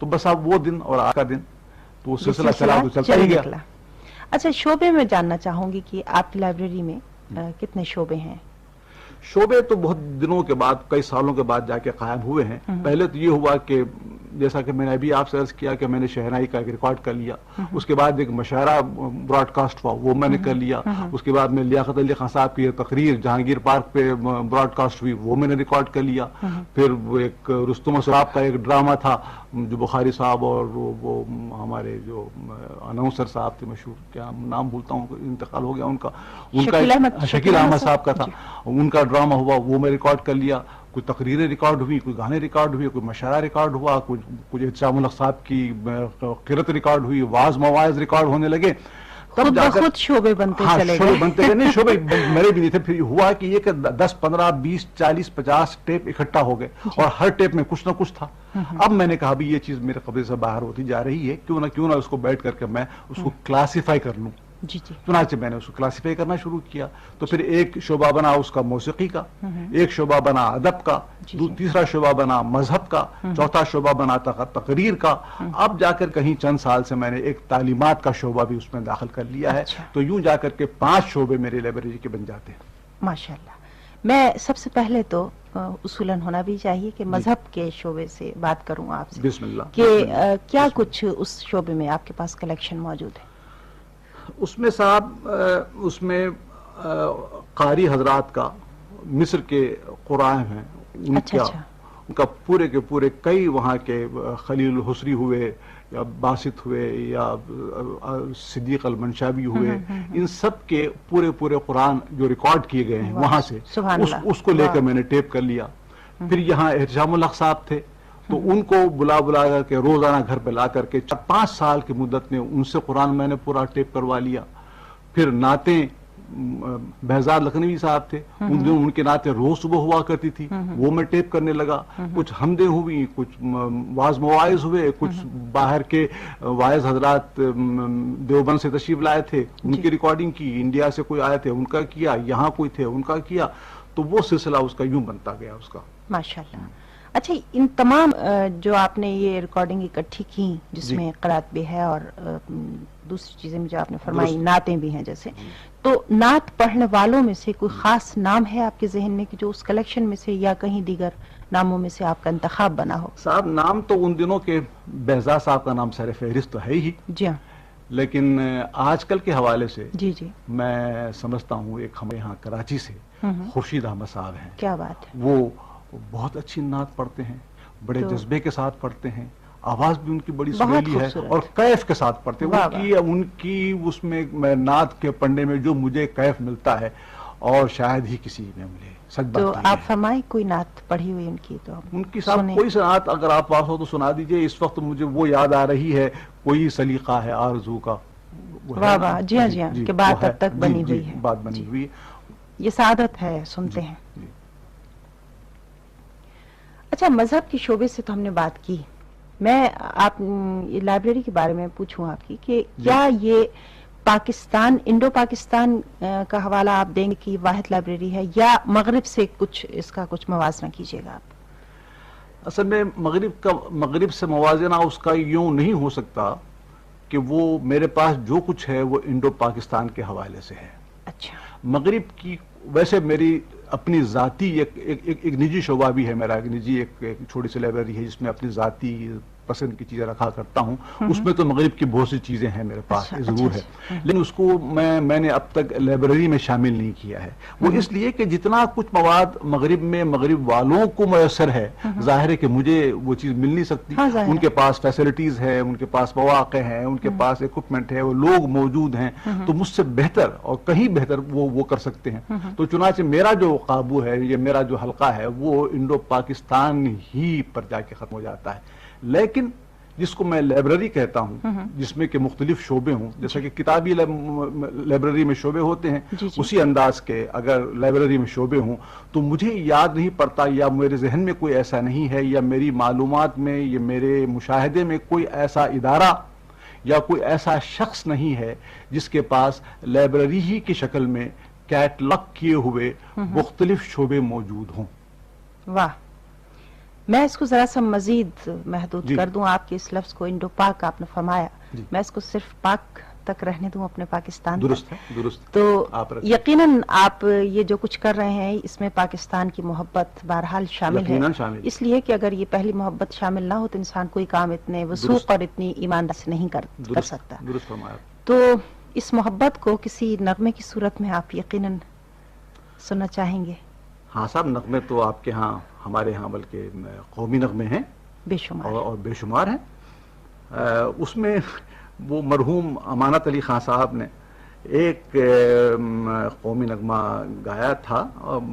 تو بس اب وہ دن اور آج کا دن تو وہ یہ سلسلہ چلا تو چلتا ہی گیا. نکلا. اچھا شعبے میں جاننا چاہوں گی کہ آپ کی لائبریری میں کتنے شعبے ہیں؟ شعبے تو بہت دنوں کے بعد کئی سالوں کے بعد جا کے قائم ہوئے ہیں. پہلے تو یہ ہوا کہ جیسا کہ میں نے ابھی آپ سے عرض کیا کہ میں نے شہنائی کا ایک ریکارڈ کر لیا, اس کے بعد ایک مشاعرہ براڈ کاسٹ ہوا وہ میں نے کر لیا, اس کے بعد میں لیاقت علی خان صاحب کی تقریر جہانگیر پارک پہ براڈ کاسٹ ہوئی وہ میں نے ریکارڈ کر لیا. پھر وہ ایک رستم صاحب کا ایک ڈرامہ تھا جو بخاری صاحب اور وہ ہمارے جو اناؤنسر صاحب تھے مشہور, کیا نام بھولتا ہوں, انتقال ہو گیا ان کا شکیل احمد صاحب کا تھا, ان کا ڈرامہ ہوا وہ میں ریکارڈ کر لیا. کوئی تقریریں ریکارڈ ہوئی, کوئی گانے ریکارڈ ہوئے, کوئی مشاعرہ ریکارڈ ہوا, کچھ احتشام الحق صاحب کی قرت ریکارڈ ہوئی, واعظ مواعظ ریکارڈ ہونے لگے. خود بخود شعبے بنتے چلے شعبے گئے. بنتے گئے, نہیں شعبے میرے بھی نہیں تھے. پھر ہوا کہ یہ کہ 10 15 20 40 50 ٹیپ اکٹھا ہو گئے اور ہر ٹیپ میں کچھ نہ کچھ تھا. اب میں نے کہا بھی یہ چیز میرے قبضے سے باہر ہوتی جا رہی ہے, کیوں نہ اس کو بیٹھ کر کے میں اس کو کلاسیفائی کر لوں. جی جی. چنانچہ میں نے اس کو کلاسیفائی کرنا شروع کیا. تو پھر ایک شعبہ بنا اس کا موسیقی کا, ایک شعبہ بنا ادب کا, تیسرا شعبہ بنا مذہب کا, چوتھا شعبہ بنا تقریر کا. اب جا کر کہیں چند سال سے میں نے ایک تعلیمات کا شعبہ بھی اس میں داخل کر لیا ہے. تو یوں جا کر کے 5 شعبے میرے لائبریری کے بن جاتے ہیں. ماشاءاللہ. میں سب سے پہلے تو اصولاً ہونا بھی چاہیے کہ مذہب کے شعبے سے بات کروں آپ سے. بسم اللہ. کہ کیا کچھ اس شعبے میں آپ کے پاس کلیکشن موجود ہے؟ اس میں صاحب اس میں قاری حضرات کا مصر کے قرآن ہیں ان کا پورے کے پورے کئی وہاں کے خلیل الحسری ہوئے یا باسط ہوئے یا صدیق المنشابی ہوئے, ان سب کے پورے قرآن جو ریکارڈ کیے گئے ہیں وہاں سے اس کو لے کر میں نے ٹیپ کر لیا. پھر یہاں احتشام الحق صاحب تھے تو ان کو بلا کر کے روزانہ گھر پہ لا کر کے 5 سال کی مدت میں ان سے قرآن میں نے پورا ٹیپ کروا لیا. پھر نعتیں بہزاد لکھنوی صاحب تھے, ان کے نعتیں روز صبح ہوا کرتی تھی, وہ میں ٹیپ کرنے لگا. کچھ حمدیں ہوئی, کچھ واعظ مواعظ ہوئے, کچھ باہر کے واعظ حضرات دیوبند سے تشریف لائے تھے ان کی ریکارڈنگ کی, انڈیا سے کوئی آئے تھے ان کا کیا, یہاں کوئی تھے ان کا کیا. تو وہ سلسلہ اس کا یوں بنتا گیا اس کا. ماشاءاللہ. اچھا ان تمام جو آپ نے یہ ریکارڈنگ اکٹھی کی جس میں قرات بھی ہے اور دوسری چیزیں جو آپ نے فرمائی نعتیں بھی ہیں جیسے, تو نعت پڑھنے والوں میں سے کوئی خاص نام ہے آپ کے ذہن میں کہ جو اس کلیکشن میں سے یا کہیں دیگر ناموں میں سے آپ کا انتخاب بنا ہو؟ صاحب نام تو ان دنوں کے بہزاد صاحب کا نام سر فہرست تو ہے ہی. جی ہاں. لیکن آج کل کے حوالے سے جی جی میں سمجھتا ہوں ایک ہمارے یہاں کراچی سے خورشید احمد صاحب ہیں. کیا بات ہے. وہ بہت اچھی نعت پڑھتے ہیں, بڑے جذبے کے ساتھ پڑھتے ہیں, آواز بھی ان کی بڑی سریلی ہے اور کیف کے ساتھ پڑھتے ہیں. ان کی اس میں نعت کے پڑھنے میں جو مجھے کیف ملتا ہے اور شاید ہی کسی میں ملے. سچ بات. تو آپ فرمائیں کوئی نعت پڑھی ہوئی ان کی, تو ان کی صاحب کوئی سی نعت اگر آپ پاس ہو تو سنا دیجئے. اس وقت مجھے وہ یاد آ رہی ہے, کوئی سلیقہ ہے آرزو کا. واہ واہ. جی ہاں جی ہاں, کہ بات اب تک بنی ہوئی ہے. بات بنی ہوئی, یہ سعادت ہے, سنتے ہیں. اچھا مذہب کے شعبے سے تو ہم نے بات کی. میں آپ لائبریری کے بارے میں پوچھوں آپ کی کہ کیا یہ پاکستان انڈو پاکستان کا حوالہ آپ دیں گے کہ واحد لائبریری ہے یا مغرب سے کچھ اس کا کچھ موازنہ کیجیے گا آپ؟ اصل میں مغرب سے موازنہ اس کا یوں نہیں ہو سکتا کہ وہ میرے پاس جو کچھ ہے وہ انڈو پاکستان کے حوالے سے ہے. اچھا. مغرب کی ویسے میری اپنی ذاتی ایک نجی شعبہ بھی ہے میرا, ایک نجی ایک چھوٹی سی لائبریری ہے جس میں اپنی ذاتی پسند کی چیزیں رکھا کرتا ہوں. اس میں تو مغرب کی بہت سی چیزیں ہیں میرے پاس ضرور ہے, لیکن اس کو میں نے اب تک لائبریری میں شامل نہیں کیا ہے. وہ اس لیے کہ جتنا کچھ مواد مغرب میں مغرب والوں کو میسر ہے, ظاہر ہے کہ مجھے وہ چیز مل نہیں سکتی. ان کے پاس فیسلٹیز ہے, ان کے پاس مواقع ہیں, ان کے پاس اکوپمنٹ ہے, وہ لوگ موجود ہیں, تو مجھ سے بہتر اور کہیں بہتر وہ کر سکتے ہیں. تو چنانچہ میرا جو قابو ہے, یہ میرا جو حلقہ ہے, وہ انڈو پاکستان ہی پر جا کے ختم ہو جاتا ہے. لیکن جس کو میں لائبریری کہتا ہوں, جس میں کہ مختلف شعبے ہوں, جیسا کہ کتابی لائبریری میں شعبے ہوتے ہیں, اسی انداز کے اگر لائبریری میں شعبے ہوں, تو مجھے یاد نہیں پڑتا یا میرے ذہن میں کوئی ایسا نہیں ہے یا میری معلومات میں یا میرے مشاہدے میں کوئی ایسا ادارہ یا کوئی ایسا شخص نہیں ہے جس کے پاس لائبریری ہی کی شکل میں کیٹلاگ کیے ہوئے مختلف شعبے موجود ہوں. واہ. میں اس کو ذرا سا مزید محدود جی کر دوں. آپ کے اس لفظ کو انڈو پاک آپ نے فرمایا, جی میں اس کو صرف پاک تک رہنے دوں اپنے پاکستان تک. درست ہے, درست. تو آپ رکھیں. یقیناً آپ یہ جو کچھ کر رہے ہیں اس میں پاکستان کی محبت بہرحال شامل ہے, یقیناً شامل. اس لیے کہ اگر یہ پہلی محبت شامل نہ ہو تو انسان کوئی کام اتنے وثوق اور اتنی ایمانداری سے نہیں کر سکتا. درست فرمایا. تو اس محبت کو کسی نغمے کی صورت میں آپ یقیناً سننا چاہیں گے. ہاں صاحب, نغمے تو آپ کے ہاں, ہمارے ہاں بلکہ قومی نغمے ہیں بے شمار اور بے شمار ہیں. اس میں وہ مرحوم امانت علی خان صاحب نے ایک قومی نغمہ گایا تھا,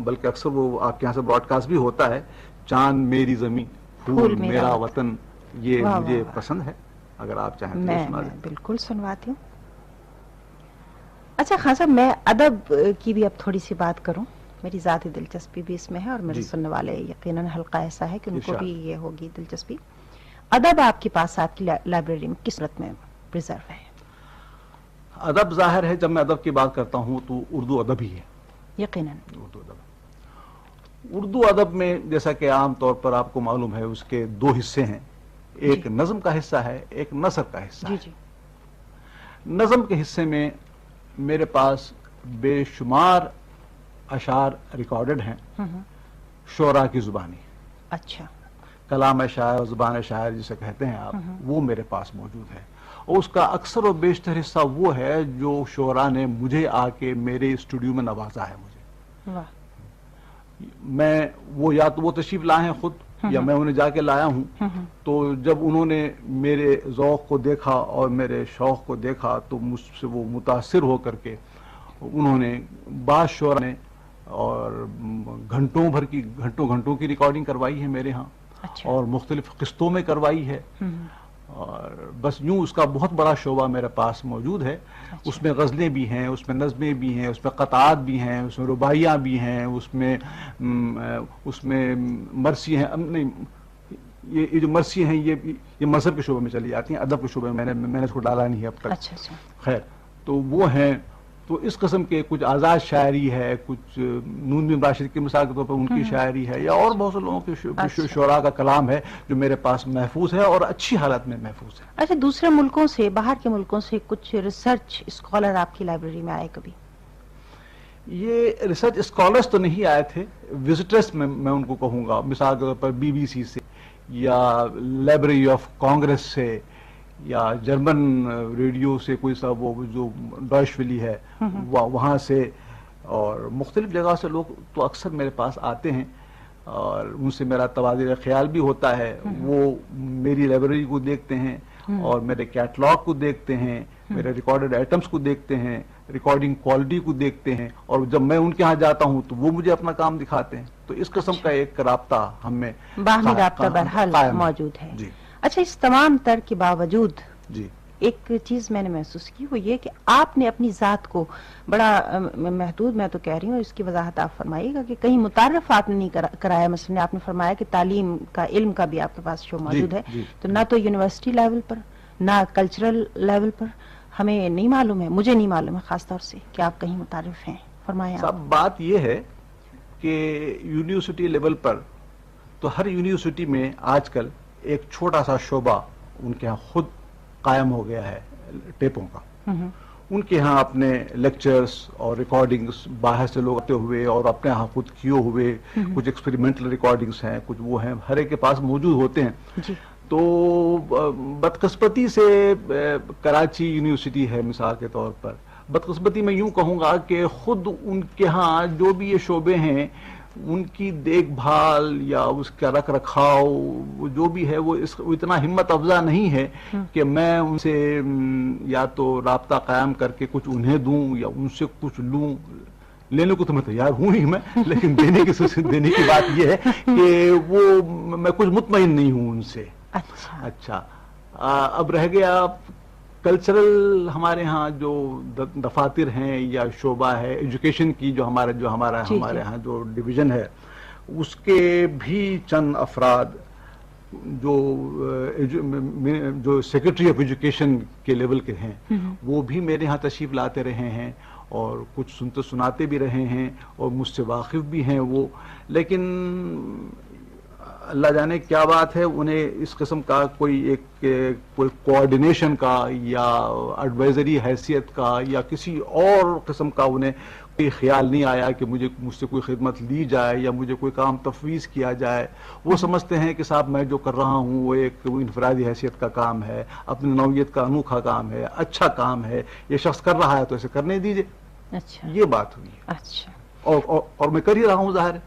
بلکہ اکثر وہ آپ کے یہاں سے براڈ کاسٹ بھی ہوتا ہے, چاند میری زمین پھول میرا وطن. یہ مجھے پسند ہے, اگر آپ چاہیں تو سنا دیں. بالکل سنواتی ہوں. اچھا خان صاحب, میں ادب کی بھی اب تھوڑی سی بات کروں. میری ذاتی دلچسپی بھی اس میں ہے اور میرے سننے والے یقیناً حلقہ ایسا ہے کہ ان کو بھی یہ ہوگی دلچسپی. ادب آپ کے پاس آپ کی لائبریری میں کس صورت میں پریزرو ہے؟ ادب ظاہر ہے, جب میں ادب کی بات کرتا ہوں تو اردو ادب ہی ہے. یقیناً اردو ادب میں جیسا کہ عام طور پر آپ کو معلوم ہے اس کے دو حصے ہیں, ایک نظم کا حصہ ہے, ایک نثر کا حصہ ہے. نظم کے حصے میں میرے پاس بے شمار اشعار ریکارڈڈ ہیں شعراء کی زبانی. اچھا, کلام شاعر, زبان شاعر جسے کہتے ہیں آپ, وہ میرے پاس موجود ہے. اور اس کا اکثر و بیشتر حصہ وہ ہے جو شعراء نے مجھے آ کے میرے اسٹوڈیو میں نوازا ہے. مجھے میں وہ یا تو وہ تشریف لائے ہیں خود یا میں انہیں جا کے لایا ہوں. تو جب انہوں نے میرے ذوق کو دیکھا اور میرے شوق کو دیکھا تو مجھ سے وہ متاثر ہو کر کے انہوں نے بعض شعراء نے اور گھنٹوں کی ریکارڈنگ کروائی ہے میرے ہاں. اور مختلف قسطوں میں کروائی ہے. اور بس یوں اس کا بہت بڑا شعبہ میرے پاس موجود ہے. اس میں غزلیں بھی ہیں, اس میں نظمیں بھی ہیں, اس میں قطعات بھی ہیں, اس میں رباعیاں بھی ہیں, اس میں مرثی ہیں. نہیں, یہ جو مرثی ہیں یہ مذہب کے شعبے میں چلی جاتی ہیں, ادب کے شعبے میں میں نے اس کو ڈالا نہیں ہے اب تک. خیر, تو وہ ہیں. تو اس قسم کے کچھ آزاد شاعری ہے, کچھ نون بن راشد کی مثال کے طور پر ان کی شاعری ہے, یا اور بہت سے لوگوں کے شعراء کا کلام ہے جو میرے پاس محفوظ ہے اور اچھی حالت میں محفوظ ہے. اچھا, دوسرے ملکوں سے, باہر کے ملکوں سے کچھ ریسرچ اسکالر آپ کی لائبریری میں آئے کبھی؟ یہ ریسرچ اسکالرس تو نہیں آئے تھے, وزٹرس میں ان کو کہوں گا. مثال کے طور پر BBC سے یا لائبریری آف کانگریس سے یا جرمن ریڈیو سے کوئی سا وہ جو ڈوائچ ویلی ہے وہاں سے, اور مختلف جگہ سے لوگ تو اکثر میرے پاس آتے ہیں اور ان سے میرا تبادلہ خیال بھی ہوتا ہے. وہ میری لائبریری کو دیکھتے ہیں اور میرے کیٹلاگ کو دیکھتے ہیں, میرے ریکارڈڈ آئٹمس کو دیکھتے ہیں, ریکارڈنگ کوالٹی کو دیکھتے ہیں, اور جب میں ان کے ہاں جاتا ہوں تو وہ مجھے اپنا کام دکھاتے ہیں. تو اس قسم کا ایک رابطہ ہم میں باہمی رابطہ بہرحال موجود ہے. اچھا, اس تمام تر کے باوجود ایک چیز میں نے محسوس کی, وہ یہ کہ آپ نے اپنی ذات کو بڑا محدود, میں تو کہہ رہی ہوں, اس کی وضاحت آپ فرمائیے گا کہ کہیں متعارف آپ نے نہیں کرایا. مثلا آپ نے فرمایا کہ تعلیم کا, علم کا بھی آپ کے پاس شو موجود ہے, تو نہ تو یونیورسٹی لیول پر نہ کلچرل لیول پر ہمیں نہیں معلوم ہے, مجھے نہیں معلوم ہے خاص طور سے کہ آپ کہیں متعارف ہیں. فرمائیں. صاحب بات یہ ہے کہ یونیورسٹی لیول پر تو ہر یونیورسٹی میں آج کل ایک چھوٹا سا شعبہ ان کے ہاں خود قائم ہو گیا ہے ٹیپوں کا. ان کے ہاں اپنے لیکچرز اور ریکارڈنگز باہر سے لوگ آتے ہوئے اور اپنے ہاں خود کیے ہوئے کچھ ایکسپیریمنٹل ریکارڈنگز ہیں, کچھ وہ ہیں, ہر ایک کے پاس موجود ہوتے ہیں. تو بدقسمتی سے کراچی یونیورسٹی ہے مثال کے طور پر, بدقسمتی میں یوں کہوں گا کہ خود ان کے ہاں جو بھی یہ شعبے ہیں ان کی دیکھ بھال یا اس کا رکھ رکھاؤ جو بھی ہے وہ اتنا ہمت افزا نہیں ہے کہ میں ان سے یا تو رابطہ قائم کر کے کچھ انہیں دوں یا ان سے کچھ لوں. لینے کو تو میں تیار ہوں ہی میں, لیکن دینے کی بات یہ ہے کہ وہ میں کچھ مطمئن نہیں ہوں ان سے. اچھا, اب رہ گیا کلچرل, ہمارے ہاں جو دفاتر ہیں یا شعبہ ہے ایجوکیشن کی, جو ہمارے ہاں جو ڈویژن ہے, اس کے بھی چند افراد جو سیکرٹری آف ایجوکیشن کے لیول کے ہیں وہ بھی میرے ہاں تشریف لاتے رہے ہیں اور کچھ سنتے سناتے بھی رہے ہیں اور مجھ سے واقف بھی ہیں وہ. لیکن اللہ جانے کیا بات ہے، انہیں اس قسم کا کوئی کوآرڈینیشن کا یا ایڈوائزری حیثیت کا یا کسی اور قسم کا انہیں کوئی خیال نہیں آیا کہ مجھ سے کوئی خدمت لی جائے یا مجھے کوئی کام تفویض کیا جائے. وہ سمجھتے ہیں کہ صاحب میں جو کر رہا ہوں وہ ایک انفرادی حیثیت کا کام ہے، اپنی نوعیت کا انوکھا کام ہے، اچھا کام ہے، یہ شخص کر رہا ہے تو اسے کرنے دیجیے. اچھا، یہ بات ہوئی ہے. اچھا. اور میں کر ہی رہا ہوں، ظاہر ہے.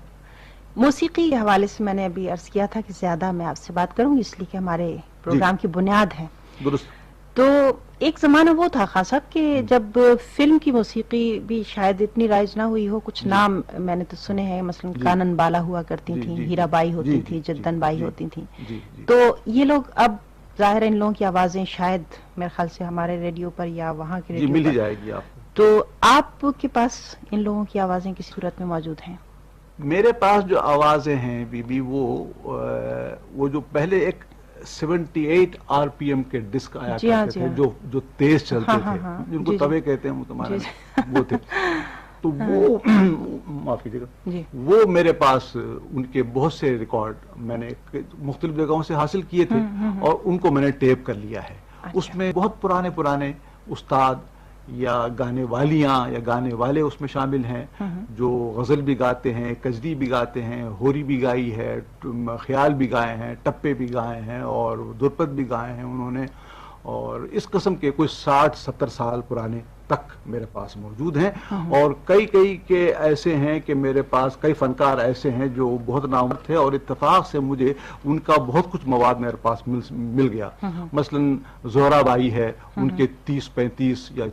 موسیقی کے حوالے سے میں نے ابھی عرض کیا تھا کہ زیادہ میں آپ سے بات کروں گی، اس لیے کہ ہمارے پروگرام کی بنیاد ہے. درست. تو ایک زمانہ وہ تھا خان صاحب کہ جب فلم کی موسیقی بھی شاید اتنی رائج نہ ہوئی ہو. کچھ نام میں نے تو سنے ہیں، مثلا کانن بالا ہوا کرتی تھیں، ہیرا بائی ہوتی تھی، جدن بائی ہوتی تھیں. تو یہ لوگ اب ظاہر ان لوگوں کی آوازیں شاید میرے خیال سے ہمارے ریڈیو پر یا وہاں کے ریڈیو مل پر ہی جائے گی آپ کو. تو آپ کے پاس ان لوگوں کی آوازیں کس صورت میں موجود ہیں؟ میرے پاس جو آوازیں ہیں بی بی، وہ جو پہلے ایک 78 RPM کے ڈسک آیا کرتے تھے جو تیز چلتے تھے، جن کو توے کہتے ہیں، وہ تمہارے وہ تھے. تو وہ معاف کیجیے گا، وہ میرے پاس ان کے بہت سے ریکارڈ میں نے مختلف جگہوں سے حاصل کیے تھے اور ان کو میں نے ٹیپ کر لیا ہے. اس میں بہت پرانے استاد یا گانے والیاں یا گانے والے اس میں شامل ہیں جو غزل بھی گاتے ہیں، کجری بھی گاتے ہیں، ہوری بھی گائی ہے، خیال بھی گائے ہیں، ٹپے بھی گائے ہیں اور درپد بھی گائے ہیں انہوں نے. اور اس قسم کے کوئی 60-70 سال پرانے تک میرے پاس موجود ہیں. اور کئی کے ایسے ہیں کہ میرے پاس کئی فنکار ایسے ہیں جو بہت نامور تھے اور اتفاق سے مجھے ان کا بہت کچھ مواد میرے پاس مل گیا. مثلا زہرا بائی ہے، ان کے 30-35 یا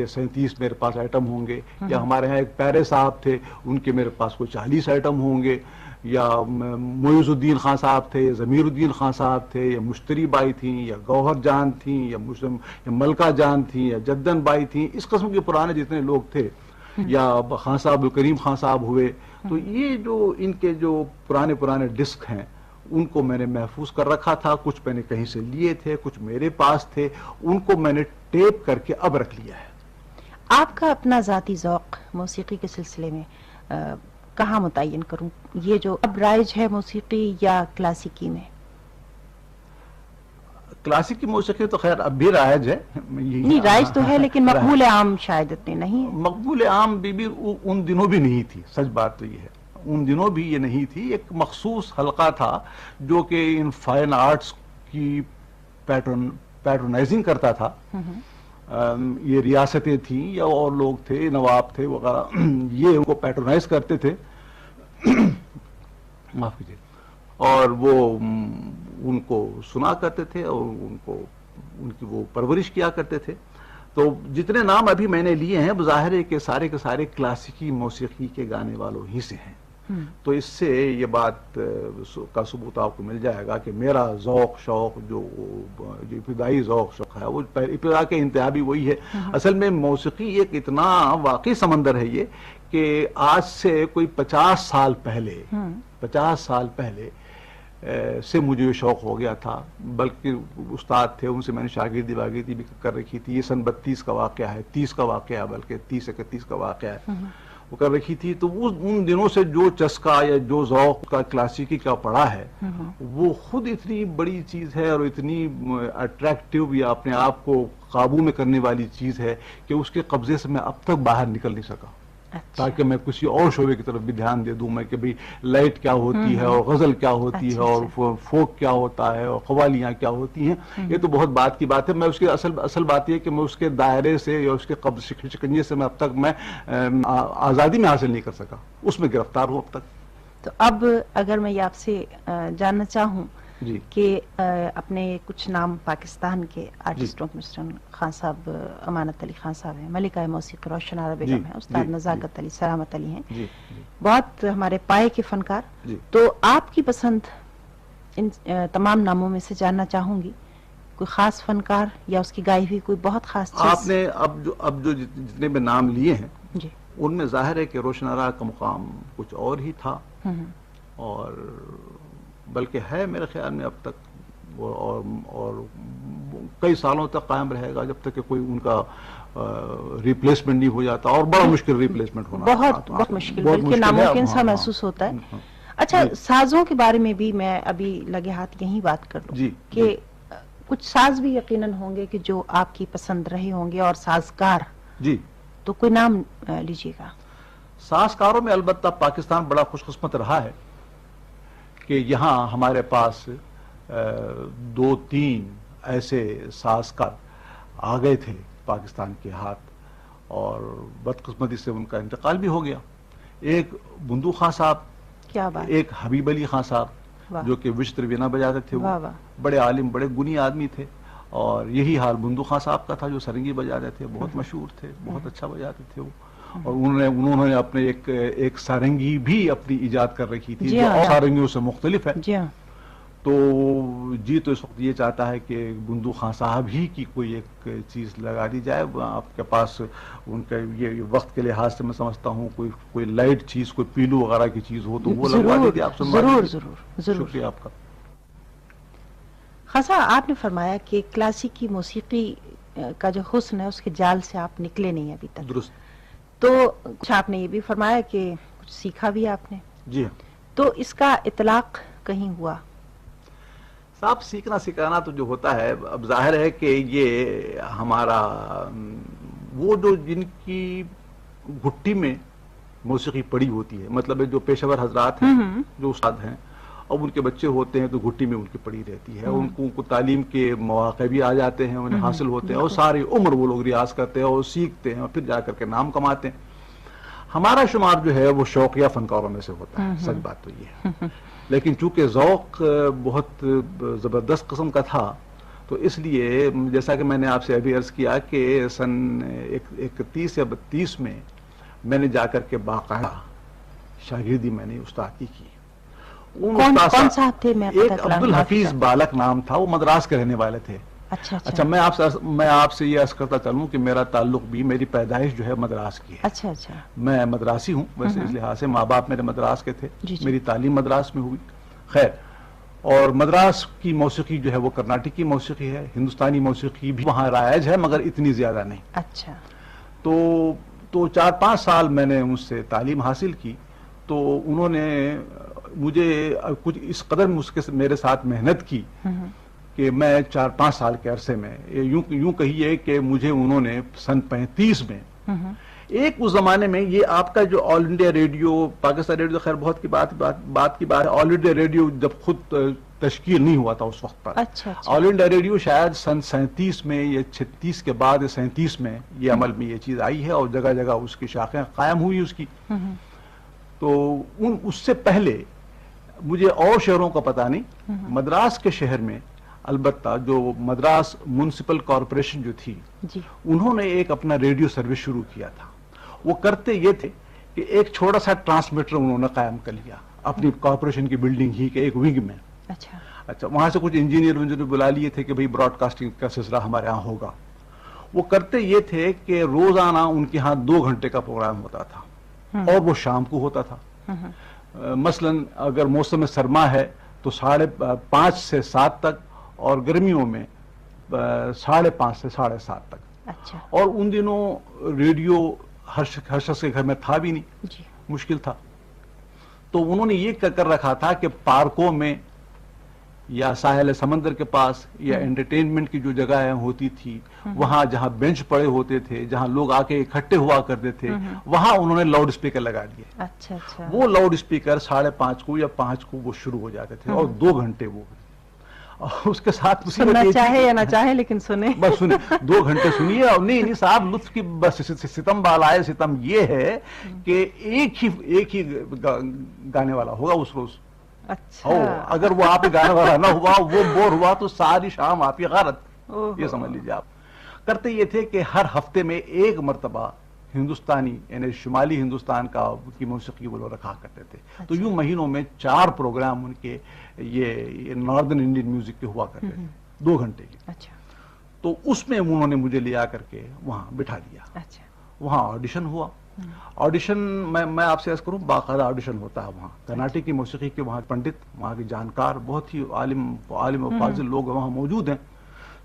37 میرے پاس آئٹم ہوں گے. یا ہمارے ہاں ایک پیرے صاحب تھے، ان کے میرے پاس کوئی 40 آئٹم ہوں گے. یا معیز الدین خان صاحب تھے، یا ضمیر الدین خان صاحب تھے، یا مشتری بائی تھیں، یا گوہر جان تھیں، یا ملکہ جان تھیں، یا جدن بائی تھیں. اس قسم کے پرانے جتنے لوگ تھے، یا خان صاحب الکریم خان صاحب ہوئے. تو یہ جو ان کے جو پرانے ڈسک ہیں ان کو میں نے محفوظ کر رکھا تھا. کچھ میں نے کہیں سے لیے تھے، کچھ میرے پاس تھے، ان کو میں نے ٹیپ کر کے اب رکھ لیا ہے. آپ کا اپنا ذاتی ذوق موسیقی کے سلسلے میں کہاں متعین کروں؟ یہ جو اب رائج ہے موسیقی یا کلاسیکی میں؟ کلاسیکی موسیقی تو خیر اب بھی رائج ہے. نہیں، رائج تو ہے لیکن مقبول عام شاید اتنے نہیں. مقبول عام بی ان دنوں بھی نہیں تھی. سچ بات تو یہ ہے، ان دنوں بھی یہ نہیں تھی. ایک مخصوص حلقہ تھا جو کہ ان فائن آرٹس کی پیٹرونائزنگ کرتا تھا. یہ ریاستیں تھیں یا اور لوگ تھے، نواب تھے وغیرہ، یہ ان کو پیٹرونائز کرتے تھے، معاف کیجیے، اور وہ ان کو سنا کرتے تھے اور ان کی وہ پرورش کیا کرتے تھے. تو جتنے نام ابھی میں نے لیے ہیں ظاہر ہے کہ سارے کے سارے کلاسیکی موسیقی کے گانے والوں ہی سے ہیں. تو اس سے یہ بات کا ثبوت آپ کو مل جائے گا کہ میرا ذوق شوق جو ابتدائی ذوق شوق ہے وہ ابتدا کے انتہا بھی وہی ہے. اصل میں موسیقی ایک اتنا واقعی سمندر ہے یہ کہ آج سے کوئی 50 سال پہلے سے مجھے یہ شوق ہو گیا تھا. بلکہ استاد تھے، ان سے میں نے شاگردی بھی کر رکھی تھی. یہ سن 32 کا واقعہ ہے، 30 کا واقعہ ہے، بلکہ 30-31 کا واقعہ ہے، وہ کر رکھی تھی. تو ان دنوں سے جو چسکا یا جو ذوق کا کلاسیکی کا پڑا ہے وہ خود اتنی بڑی چیز ہے اور اتنی اٹریکٹیو یا اپنے آپ کو قابو میں کرنے والی چیز ہے کہ اس کے قبضے سے میں اب تک باہر نکل نہیں سکا. تاکہ میں کسی اور شعبے کی طرف بھی دھیان دے دوں میں کہ بھئی لائٹ کیا ہوتی ہے اور غزل کیا ہوتی ہے اور فوک کیا ہوتا ہے اور قوالیاں کیا ہوتی ہیں. یہ تو بہت بات کی بات ہے. میں اس کی اصل بات یہ کہ میں اس کے دائرے سے یا اس کے قبض شکنجے سے میں اب تک میں آزادی میں حاصل نہیں کر سکا، اس میں گرفتار ہوں اب تک. تو اب اگر میں یہ آپ سے جاننا چاہوں کہ اپنے کچھ نام پاکستان کے آرٹسٹوں میں مثلا خان صاحب امانت علی خان صاحب ہیں، ملکہ موسیقی روشن آرا بیگم ہیں، استاد نزاکت علی، سلامت علی ہیں، بہت ہمارے پائے کے فنکار. تو آپ کی پسند ان تمام ناموں میں سے جاننا چاہوں گی کوئی خاص فنکار یا اس کی گائی ہوئی کوئی بہت خاص چیز. آپ نے اب جو جتنے میں نام لیے ہیں ان میں ظاہر ہے کہ روشن آرا کا مقام کچھ اور ہی تھا اور بلکہ ہے میرے خیال میں اب تک اور کئی سالوں تک قائم رہے گا جب تک کہ کوئی ان کا ریپلیسمنٹ نہیں ہو جاتا. اور بڑا مشکل ریپلیسمنٹ ہونا، بہت مشکل، بلکہ ناممکن سا محسوس ہوتا ہے. اچھا سازوں کے بارے میں بھی میں ابھی لگے ہاتھ یہی بات کر لوں کہ کچھ ساز بھی یقیناً ہوں گے کہ جو آپ کی پسند رہے ہوں گے اور سازگار جی تو کوئی نام لیجیے گا. سازکاروں میں البتہ پاکستان بڑا خوش قسمت رہا ہے کہ یہاں ہمارے پاس 2-3 ایسے سازکار آ گئے تھے پاکستان کے ہاتھ اور بدقسمتی سے ان کا انتقال بھی ہو گیا. ایک بندو خان صاحب, کیا بات, ایک حبیب علی خان صاحب جو کہ وشتر وینا بجاتے تھے, وہ بڑے عالم بڑے گنی آدمی تھے. اور یہی حال بندو خان صاحب کا تھا جو سرنگی بجاتے تھے, بہت مشہور تھے, بہت اچھا بجاتے تھے وہ. اور انہوں نے اپنے ایک سارنگی بھی اپنی ایجاد کر رکھی تھی جو اور سارنگیوں سے مختلف ہے. تو جی تو اس وقت یہ چاہتا ہے کہ بندو خان صاحب ہی کی کوئی ایک چیز لگا دی جائے. آپ کے پاس ان کا یہ وقت کے لحاظ سے میں سمجھتا ہوں کوئی لائٹ چیز, کوئی پیلو وغیرہ کی چیز ہو تو وہ لگوا دیجیے. آپ ضرور. شکریہ آپ کا. خان صاحب آپ نے فرمایا کہ کلاسیکی موسیقی کا جو حسن ہے اس کے جال سے آپ نکلے نہیں ابھی تک. درست. تو کچھ آپ نے یہ بھی فرمایا کہ کچھ سیکھا بھی آپ نے. جی ہاں. تو اس کا اطلاق کہیں ہوا؟ صاحب سیکھنا سکھانا تو جو ہوتا ہے, اب ظاہر ہے کہ یہ ہمارا وہ جو جن کی گھٹی میں موسیقی پڑی ہوتی ہے, مطلب جو پیشہ ور حضرات ہیں, جو استاد ہیں, اب ان کے بچے ہوتے ہیں تو گھٹی میں ان کی پڑی رہتی ہے. ان کو تعلیم کے مواقع بھی آ جاتے ہیں, انہیں حاصل ہوتے ہیں, اور ساری عمر وہ لوگ ریاض کرتے ہیں اور سیکھتے ہیں اور پھر جا کر کے نام کماتے ہیں. ہمارا شمار جو ہے وہ شوقیہ فنکاروں میں سے ہوتا ہے, سچ بات تو یہ ہے. لیکن چونکہ ذوق بہت زبردست قسم کا تھا تو اس لیے جیسا کہ میں نے آپ سے ابھی عرض کیا کہ سن 31 یا 32 میں نے جا کر کے باقاعدہ شاگردی میں نے استاد کی. کون صاحب تھے؟ ایک عبدالحفیظ بالک نام تھا, وہ مدراس کے رہنے والے تھے. اچھا میں آپ سے یہ عرض کرتا چلوں کہ میرا تعلق بھی, میری پیدائش جو ہے مدراس کی ہے. اچھا. میں مدراسی ہوں ویسے, اس لحاظ سے ماں باپ میرے مدراس کے تھے. میری تعلیم مدراس میں ہوئی. خیر, اور مدراس کی موسیقی جو ہے وہ کرناٹکی موسیقی ہے, ہندوستانی موسیقی بھی وہاں رائج ہے مگر اتنی زیادہ نہیں. اچھا. تو 4-5 سال میں نے ان سے تعلیم حاصل کی. تو انہوں نے مجھے کچھ اس قدر میرے ساتھ محنت کی کہ میں 4-5 سال کے عرصے میں یوں کہیے کہ مجھے انہوں نے سن 35 میں ایک اس زمانے میں, یہ آپ کا جو آل انڈیا ریڈیو, پاکستان ریڈیو خیر بہت کی بات ہے, آل انڈیا ریڈیو جب خود تشکیل نہیں ہوا تھا اس وقت پر. آل انڈیا ریڈیو شاید سن 37 میں یا 36 کے بعد یا 37 میں یہ عمل میں یہ چیز آئی ہے اور جگہ جگہ اس کی شاخیں قائم ہوئی اس کی. تو اس سے پہلے مجھے اور شہروں کا پتہ نہیں. مدراس کے شہر میں البتہ جو مدراس میونسپل کارپوریشن جو تھی, انہوں نے ایک اپنا ریڈیو سروس شروع کیا تھا. وہ کرتے یہ تھے کہ ایک چھوٹا سا ٹرانسمیٹر انہوں نے قائم کر لیا اپنی کارپوریشن کی بلڈنگ ہی کے ایک ونگ میں. اچھا, وہاں سے کچھ انجینئر بلا لیے تھے کہ بھئی براڈ کاسٹنگ کا سلسلہ ہمارے ہاں ہوگا. وہ کرتے یہ تھے کہ روزانہ ان کے ہاں 2 گھنٹے کا پروگرام ہوتا تھا اور وہ شام کو ہوتا تھا. مثلا اگر موسم سرما ہے تو 5:30 سے 7 تک, اور گرمیوں میں 5:30 سے 7:30 تک. اور ان دنوں ریڈیو ہر شخص کے گھر میں تھا بھی نہیں, مشکل تھا. تو انہوں نے یہ کر رکھا تھا کہ پارکوں میں یا ساحل سمندر کے پاس یا انٹرٹینمنٹ کی جو جگہیں ہوتی تھی, وہاں جہاں بینچ پڑے ہوتے تھے, جہاں لوگ آ کے اکٹھے ہوا کرتے تھے, وہاں انہوں نے لاؤڈ اسپیکر لگا دیے. وہ لاؤڈ اسپیکر 5:30 کو یا 5 کو وہ شروع ہو جاتے تھے اور 2 گھنٹے وہ, اور اس کے ساتھ سننا چاہے یا نہ چاہے لیکن سنیں, بس سنیں 2 گھنٹے سنیے. اور نہیں صاحب, لطف کی بس ستم بالائے ستم یہ ہے کہ ایک ہی گانے والا ہوگا اس روز. اچھا, اگر وہ آپ گانے والا نہ ہوا, وہ بور ہوا, تو ساری شام آپ کی غارت, یہ سمجھ لیجیے آپ. کرتے یہ تھے کہ ہر ہفتے میں 1 مرتبہ ہندوستانی یعنی شمالی ہندوستان کی موسیقی وہ لوگ رکھا کرتے تھے. تو یوں مہینوں میں 4 پروگرام ان کے یہ ناردرن انڈین میوزک کے ہوا کرتے تھے 2 گھنٹے کے. تو اس میں انہوں نے مجھے لیا کر کے وہاں بٹھا دیا. وہاں آڈیشن ہوا. آڈیشن میں آپ سے عرض کروں, باقاعدہ آڈیشن ہوتا ہے وہاں. کرناٹک کی موسیقی کے وہاں پنڈت, وہاں کے جانکار, بہت ہی عالم و فاضل لوگ وہاں موجود ہیں.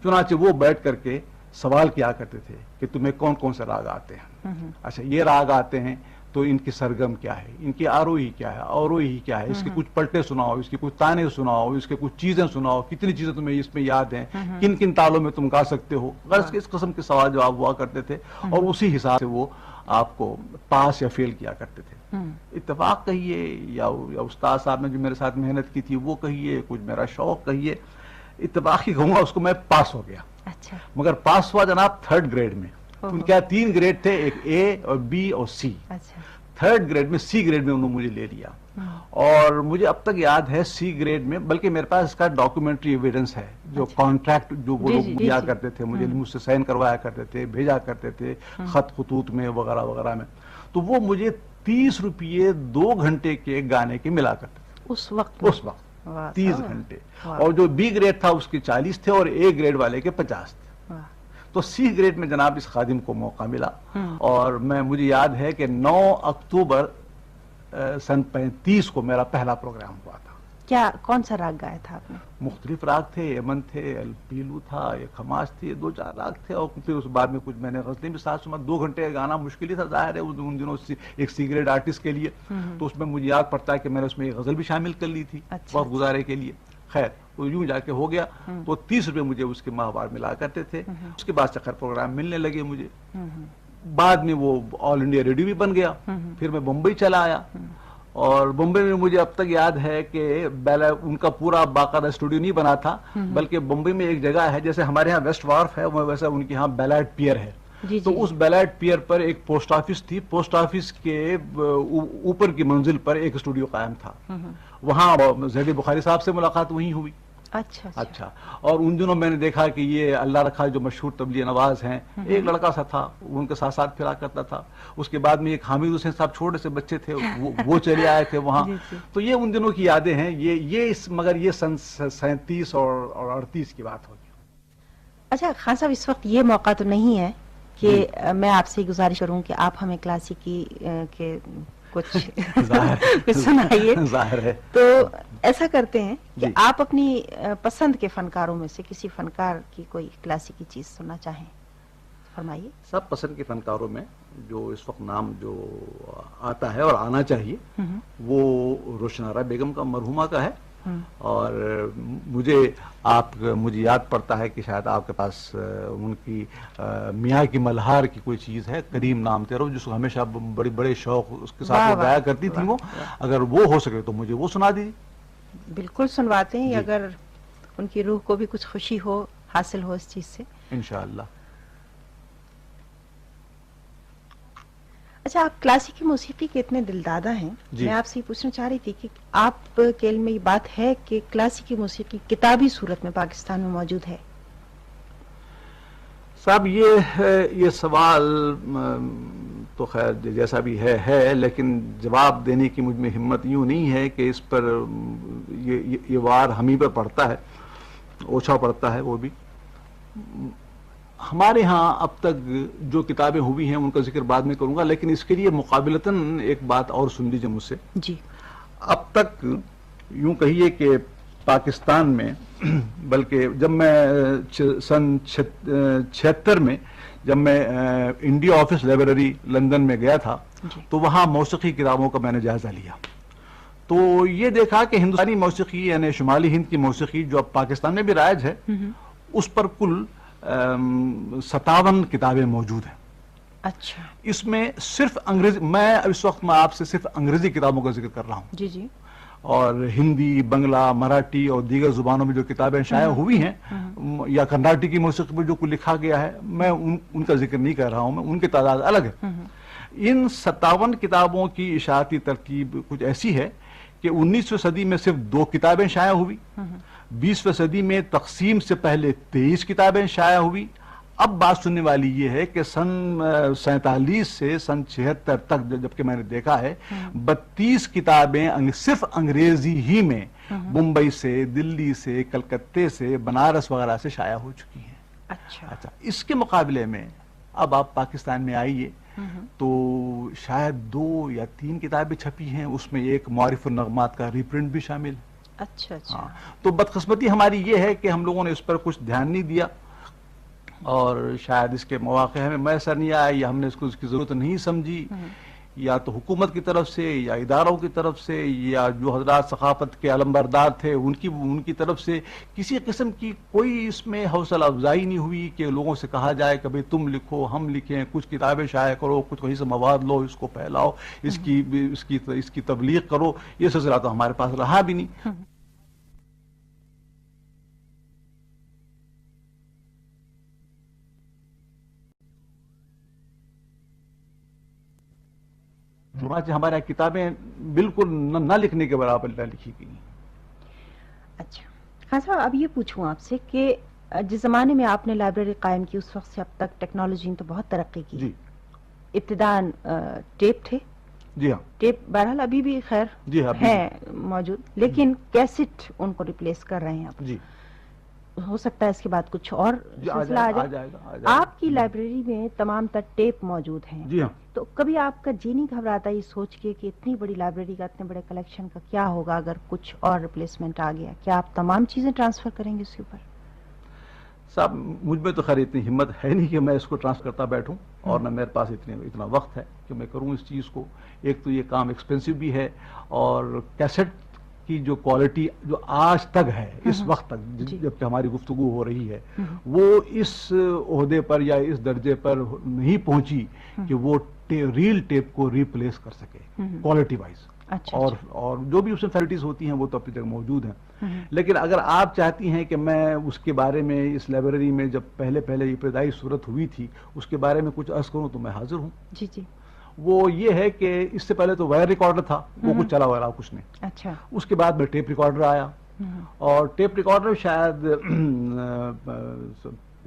چنانچہ وہ بیٹھ کر کے سوال کیا کرتے تھے کہ تمہیں کون کون سے راگ آتے ہیں. اچھا, یہ راگ آتے ہیں تو ان کی سرگم کیا ہے، ان کی آروہی کیا ہے، اوروہی کیا ہے، اس کے کچھ پلٹے سناؤ، اس کے کچھ تانے سناؤ، اس کے کچھ چیزیں سناؤ، کتنی چیزیں تمہیں اس میں یاد ہیں، کن کن تالوں میں تم گا سکتے ہو، غرض اس قسم کے سوال جواب ہوا کرتے تھے، اور اسی حساب سے وہ آپ کو پاس یا فیل کیا کرتے تھے۔ اتفاق کہیے یا استاد صاحب نے جو میرے ساتھ محنت کی تھی وہ کہیے، کچھ میرا شوق کہیے، اتفاق ہی کہوں گا اس کو میں پاس ہو گیا۔ اچھا، مگر پاس ہوا جناب 3rd گریڈ میں۔ ان کے 3 گریڈ تھے، ایک اے اور بی اور سی۔ اچھا، 3rd گریڈ میں سی گریڈ میں انہوں نے مجھے لے لیا، اور مجھے اب تک یاد ہے سی گریڈ میں، بلکہ میرے پاس اس کا ڈاکومنٹری ایویڈنس ہے، جو کانٹریکٹ جو وہ لوگ دیا کرتے تھے مجھے، مجھ سے سائن کروایا کرتے تھے، بھیجا کرتے تھے خطوط میں وغیرہ وغیرہ میں، تو وہ مجھے 30 روپیے 2 گھنٹے کے گانے کے ملا کرتے تھے اس وقت 30 گھنٹے، اور جو بی گریڈ تھا اس کے 40 تھے اور اے گریڈ والے کے 50 تھے۔ تو سی گریڈ میں جناب اس خادم کو موقع ملا، اور مجھے یاد ہے کہ 9 اکتوبر سن 35 کو میرا پہلا پروگرام ہوا تھا۔ کیا کون سا راگ گایا تھا آپ نے؟ مختلف راگ تھے، یمن تھے، الپیلو تھا، ایک خماس تھی، 2-4 راگ تھے، اور پھر اس بعد میں کچھ میں نے غزلیں بھی ساتھ سنا۔ 2 گھنٹے کا گانا مشکل ہی تھا، ظاہر ہے ان دنوں ایک سی گریڈ آرٹسٹ کے لیے، تو اس میں مجھے یاد پڑتا ہے کہ میں نے اس میں ایک غزل بھی شامل کر لی تھی وقت گزارے کے لیے۔ خیر تو یوں جا کے ہو گیا، تو 30 روپے مجھے اس کے ماہوار ملا کرتے تھے۔ اس کے بعد سے خیر پروگرام ملنے لگے مجھے، بعد میں وہ آل انڈیا ریڈیو بھی بن گیا، پھر میں بمبئی چلا آیا، اور بمبئی میں مجھے اب تک یاد ہے کہ ان کا پورا باقاعدہ اسٹوڈیو نہیں بنا تھا، بلکہ بمبئی میں ایک جگہ ہے، جیسے ہمارے ہاں ویسٹ وارف ہے ویسے ان کے ہاں بیلاٹ پیئر ہے، تو اس بیلاٹ پیئر پر ایک پوسٹ آفس تھی، پوسٹ آفس کے اوپر کی منزل پر ایک اسٹوڈیو قائم تھا، وہاں زید بخاری صاحب سے ملاقات وہیں ہوئی۔ اچھا، اور ان دنوں میں نے دیکھا کہ یہ اللہ رکھا جو مشہور تبلیغ نواز ہیں، ایک لڑکا سا تھا، ان کے ساتھ ساتھ پھرا کرتا تھا، اس کے بعد میں ایک حامد حسین صاحب چھوٹے سے بچے تھے، وہ چلے آئے تھے وہاں، تو یہ ان دنوں کی یادیں ہیں، مگر یہ سن 37 اور 38 کی بات ہوگی۔ اچھا خان صاحب، اس وقت یہ موقع تو نہیں ہے کہ میں آپ سے گزارش کروں کہ آپ ہمیں کلاسیکی کے کچھ سنائیے، ظاہر ہے، تو ایسا کرتے ہیں کہ آپ اپنی پسند کے فنکاروں میں سے کسی فنکار کی کوئی کلاسیکی چیز سننا چاہیں، فرمائیے۔ سب پسند کے فنکاروں میں جو اس وقت نام جو آتا ہے اور آنا چاہیے وہ روشن آرا بیگم کا، مرحومہ کا ہے، اور مجھے یاد پڑتا ہے کہ شاید آپ کے پاس ان کی میاں کی ملہار کی کوئی چیز ہے، کریم نام تیرو، جس کو ہمیشہ بڑے شوق اس کے ساتھ گایا کرتی تھی وہ، اگر وہ ہو سکے تو مجھے وہ سنا دیجیے۔ بالکل سنواتے ہیں، اگر ان کی روح کو بھی کچھ خوشی ہو، حاصل ہو اس چیز سے انشاءاللہ۔ اچھا، آپ کلاسیکی موسیقی کے اتنے دلدادہ ہیں، میں آپ سے یہ پوچھنا چاہ رہی تھی کہ آپ کے علم میں یہ بات ہے کہ کلاسیکی موسیقی کتابی صورت میں پاکستان میں موجود ہے؟ صاحب یہ سوال تو خیر جیسا بھی ہے، لیکن جواب دینے کی مجھ میں ہمت یوں نہیں ہے کہ اس پر یہ وار ہمیں پر پڑتا ہے، اوچھا پڑتا ہے وہ بھی۔ ہمارے ہاں اب تک جو کتابیں ہوئی ہیں ان کا ذکر بعد میں کروں گا، لیکن اس کے لیے مقابلتاً ایک بات اور سن لیجیے مجھ سے۔ جی۔ اب تک یوں کہیے کہ پاکستان میں، بلکہ جب میں سن 76 میں جب میں انڈیا آفس لائبریری لندن میں گیا تھا، تو وہاں موسیقی کتابوں کا میں نے جائزہ لیا، تو یہ دیکھا کہ ہندوستانی موسیقی یعنی شمالی ہند کی موسیقی جو اب پاکستان میں بھی رائج ہے، اس پر کل 57 کتابیں موجود ہیں۔ اچھا، اس میں صرف انگریزی، میں اس وقت میں آپ سے صرف انگریزی کتابوں کا ذکر کر رہا ہوں، جی، اور ہندی، بنگلہ، مراٹھی اور دیگر زبانوں میں جو کتابیں شائع ہوئی ہیں، یا کرناٹکی کی موسیقی میں جو کچھ لکھا گیا ہے، میں ان کا ذکر نہیں کر رہا ہوں، میں ان کی تعداد الگ ہے۔ ان 57 کتابوں کی اشاعتی ترتیب کچھ ایسی ہے کہ 19ویں صدی میں صرف 2 کتابیں شائع ہوئی، 20ویں صدی میں تقسیم سے پہلے 23 کتابیں شائع ہوئی۔ اب بات سننے والی یہ ہے کہ سن 47 سے سن 76 تک جبکہ میں نے دیکھا ہے 32 کتابیں صرف انگریزی ہی میں ممبئی سے، دلی سے، کلکتے سے، بنارس وغیرہ سے شائع ہو چکی ہیں۔ اچھا، اس کے مقابلے میں اب آپ پاکستان میں آئیے تو شاید 2 یا 3 کتابیں چھپی ہیں، اس میں ایک معارف النغمات کا ری پرنٹ بھی شامل ہے۔ اچھا، تو بدقسمتی ہماری یہ ہے کہ ہم لوگوں نے اس پر کچھ دھیان نہیں دیا، اور شاید اس کے مواقع ہمیں میسر نہیں آیا، یا ہم نے اس کی ضرورت نہیں سمجھی، یا تو حکومت کی طرف سے یا اداروں کی طرف سے یا جو حضرات ثقافت کے علمبردار تھے ان کی طرف سے کسی قسم کی کوئی اس میں حوصلہ افزائی نہیں ہوئی کہ لوگوں سے کہا جائے کہ بھئی تم لکھو ہم لکھیں، کچھ کتابیں شائع کرو، کچھ کہیں سے مواد لو، اس کو پھیلاؤ، اس کی تبلیغ کرو. یہ سلسلہ تو ہمارے پاس رہا بھی نہیں. چنانچہ ہمارے یہاں کتابیں بالکل نہ لکھنے کے برابر نہ لکھی گئی. اچھا خان صاحب، اب یہ پوچھوں آپ سے کہ جس زمانے میں آپ نے لائبریری قائم کی اس وقت سے اب تک ٹیکنالوجی نے تو بہت ترقی کی. جی ابتداءً ٹیپ تھے. جی ہاں. ٹیپ بہرحال ابھی بھی خیر جی ہاں ہیں موجود، لیکن کیسٹ ان کو ریپلیس کر رہے ہیں اب. جی ہو سکتا ہے اس کے بعد کچھ اور سلسلہ آ جائے. آپ کی لائبریری میں تمام تر ٹیپ موجود ہیں. جی ہاں. تو کبھی آپ کا جی نہیں گھبراتا یہ سوچ کے کہ اتنی بڑی لائبریری کا، اتنے بڑے کلیکشن کا کیا ہوگا اگر کچھ اور ریپلیسمنٹ آ گیا؟ کیا آپ تمام چیزیں ٹرانسفر کریں گے اس کے اوپر؟ صاحب مجھ میں تو خیر اتنی ہمت ہے نہیں کہ میں اس کو ٹرانسفر کرتا بیٹھوں، اور نہ میرے پاس اتنا وقت ہے کہ میں کروں اس چیز کو. ایک تو یہ کام ایکسپینسو بھی ہے، اور کیسٹ کی جو کوالٹی جو آج تک ہے اس وقت تک جب کہ ہماری گفتگو ہو رہی ہے، وہ اس عہدے پر یا اس درجے پر نہیں پہنچی کہ وہ ریل ٹیپ کو ریپلیس کر سکے کوالٹی وائز. اور جو بھی اس میں فیسلٹیز ہوتی ہیں وہ تو اپنی جگہ موجود ہیں. لیکن اگر آپ چاہتی ہیں کہ میں اس کے بارے میں اس لائبریری میں جب پہلے ابتدائی صورت ہوئی تھی اس کے بارے میں کچھ عرض کروں تو میں حاضر ہوں. جی جی. وہ یہ ہے کہ اس سے پہلے تو وائر ریکارڈر تھا، وہ کچھ چلا وغیرہ کچھ نہیں. اچھا. اس کے بعد میں ٹیپ ریکارڈر آیا، اور ٹیپ ریکارڈر شاید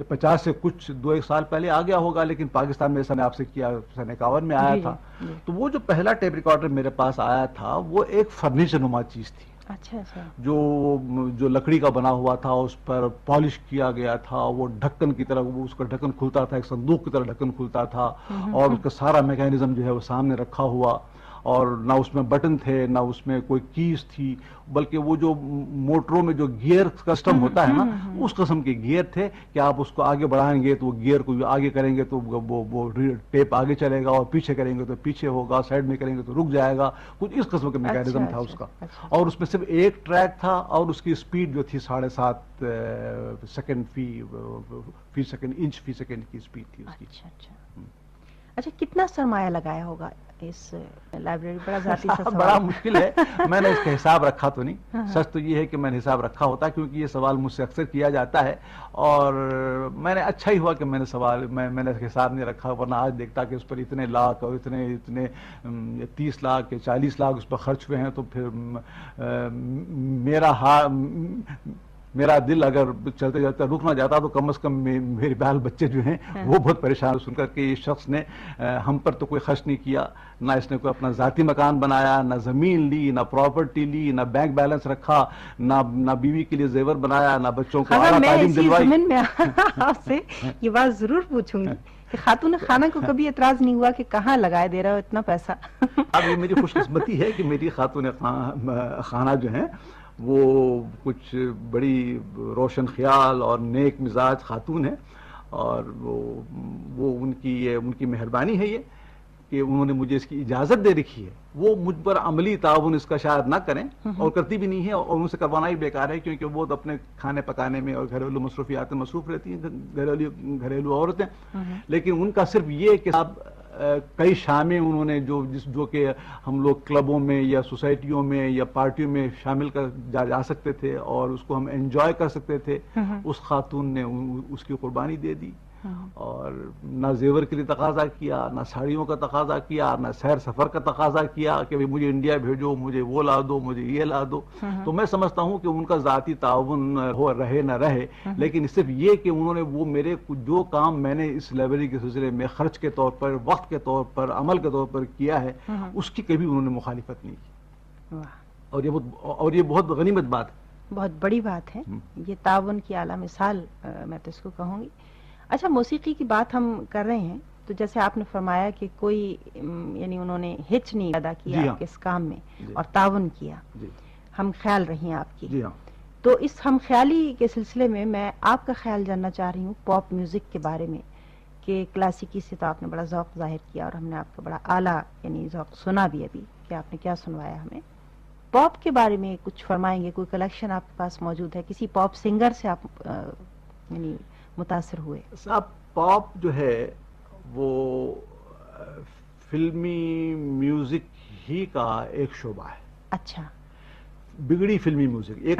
50 سے کچھ 2-1 سال پہلے آ گیا ہوگا، لیکن پاکستان میں ایسا میں آپ سے کیا 51 میں آیا تھا. تو وہ جو پہلا ٹیپ ریکارڈر میرے پاس آیا تھا وہ ایک فرنیچر نما چیز تھی. اچھا اچھا. جو لکڑی کا بنا ہوا تھا، اس پر پالش کیا گیا تھا، وہ ڈھکن کی طرح اس کا ڈھکن کھلتا تھا، ایک صندوق کی طرح ڈھکن کھلتا تھا، اور اس کا سارا میکینزم جو ہے وہ سامنے رکھا ہوا، اور نہ اس میں بٹن تھے نہ اس میں کوئی کیز تھی، بلکہ وہ جو موٹروں میں جو گیئر سسٹم ہوتا ہے نا اس قسم کے گیئر تھے کہ آپ اس کو آگے بڑھائیں گے تو وہ گیئر کو آگے کریں گے تو وہ ٹیپ آگے چلے گا، اور پیچھے کریں گے تو پیچھے ہوگا، سائڈ میں کریں گے تو رک جائے گا. کچھ اس قسم کا میکینزم تھا اس کا. اور اس میں صرف ایک ٹریک تھا، اور اس کی اسپیڈ جو تھی 7.5 سیکنڈ فی سیکنڈ انچ فی سیکنڈ کی اسپیڈ تھی اس کی. اچھا کتنا سرمایہ لگایا ہوگا اس لائبریری؟ بڑا ذاتی سا سوال. بڑا مشکل ہے، میں نے اس کا حساب رکھا تو نہیں. سچ تو یہ ہے کہ میں نے حساب رکھا ہوتا، کیونکہ یہ سوال مجھ سے اکثر کیا جاتا ہے، اور میں نے اچھا ہی ہوا کہ میں نے حساب نہیں رکھا، ورنہ آج دیکھتا کہ اس پر اتنے لاکھ اور اتنے 30 لاکھ یا 40 لاکھ اس پر خرچ ہوئے ہیں، تو پھر میرا دل اگر چلتے چلتے رک نہ جاتا تو کم از کم میرے بال بچے جو ہیں وہ بہت پریشان سن کر کہ یہ شخص نے ہم پر تو کوئی خرچ نہیں کیا، نہ اس نے کوئی اپنا ذاتی مکان بنایا، نہ زمین لی، نہ پراپرٹی لی، نہ بینک بیلنس رکھا، نہ بیوی کے لیے زیور بنایا، نہ بچوں کو اعلیٰ تعلیم دلوائی. میں آپ سے یہ بات ضرور پوچھوں گی کہ خاتون خانہ کو کبھی اعتراض نہیں ہوا کہ کہاں لگائے دے رہا ہو اتنا پیسہ؟ اب یہ میری خوش قسمتی ہے کہ میری خاتون خانہ جو ہیں وہ کچھ بڑی روشن خیال اور نیک مزاج خاتون ہیں، اور وہ ان کی مہربانی ہے یہ کہ انہوں نے مجھے اس کی اجازت دے رکھی ہے. وہ مجھ پر عملی تعاون اس کا شاید نہ کریں، اور کرتی بھی نہیں ہے، اور ان سے کروانا ہی بیکار ہے، کیونکہ وہ اپنے کھانے پکانے میں اور گھریلو مصروفیات میں مصروف رہتی ہیں گھریلو عورتیں. لیکن ان کا صرف یہ کہ کئی شامیں انہوں نے جو کہ ہم لوگ کلبوں میں یا سوسائٹیوں میں یا پارٹیوں میں شامل جا سکتے تھے اور اس کو ہم انجوائے کر سکتے تھے، اس خاتون نے اس کی قربانی دے دی، اور نہ زیور کے لیے تقاضا کیا، نہ ساڑیوں کا تقاضا کیا، نہ سیر سفر کا تقاضا کیا کہ مجھے انڈیا بھیجو، مجھے وہ لا دو، مجھے یہ لا دو. تو میں سمجھتا ہوں کہ ان کا ذاتی تعاون ہو رہے نہ رہے، لیکن صرف یہ کہ انہوں نے وہ میرے جو کام میں نے اس لائبریری کے سلسلے میں خرچ کے طور پر، وقت کے طور پر، عمل کے طور پر کیا ہے، اس کی کبھی انہوں نے مخالفت نہیں کی. اور یہ بہت غنیمت بات ہے، بہت بڑی بات ہے یہ تعاون کی اعلیٰ مثال میں تو اس کو کہوں گی. اچھا موسیقی کی بات ہم کر رہے ہیں تو جیسے آپ نے فرمایا کہ کوئی یعنی انہوں نے ہچ نہیں پیدا کیا اس کام میں اور تعاون کیا، ہم خیال رہی ہیں آپ کی. تو اس ہم خیالی کے سلسلے میں آپ کا خیال جاننا چاہ رہی ہوں پاپ میوزک کے بارے میں کہ کلاسیکی سے تو آپ نے بڑا ذوق ظاہر کیا اور ہم نے آپ کا بڑا اعلیٰ یعنی ذوق سنا بھی ابھی کہ آپ نے کیا سنوایا ہمیں. پاپ کے بارے میں کچھ فرمائیں گے؟ کوئی کلیکشن آپ کے پاس موجود ہے؟ کسی پاپ سنگر سے آپ یعنی متاثر ہوئے؟ صاحب پاپ جو ہے وہ فلمی میوزک ہی کا ایک شعبہ ہے. اچھا. بگڑی فلمی میوزک ایک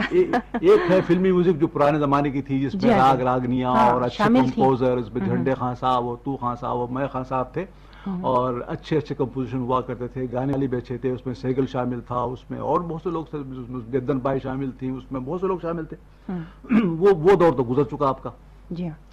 ہے فلمی میوزک جو پرانے زمانے کی تھی، جس میں راگ راگنیاں اور اچھے کمپوزر، اس میں جھنڈے خان صاحب اور تو خان صاحب اور میں خان صاحب تھے اور اچھے اچھے کمپوزیشن ہوا کرتے تھے. گانے والی بھی اچھے تھے، اس میں سیگل شامل تھا، اس میں اور بہت سے لوگ تھے، گردن بائی شامل تھی، اس میں بہت سے لوگ شامل تھے. وہ دور تو گزر چکا آپ کا. جی ہاں.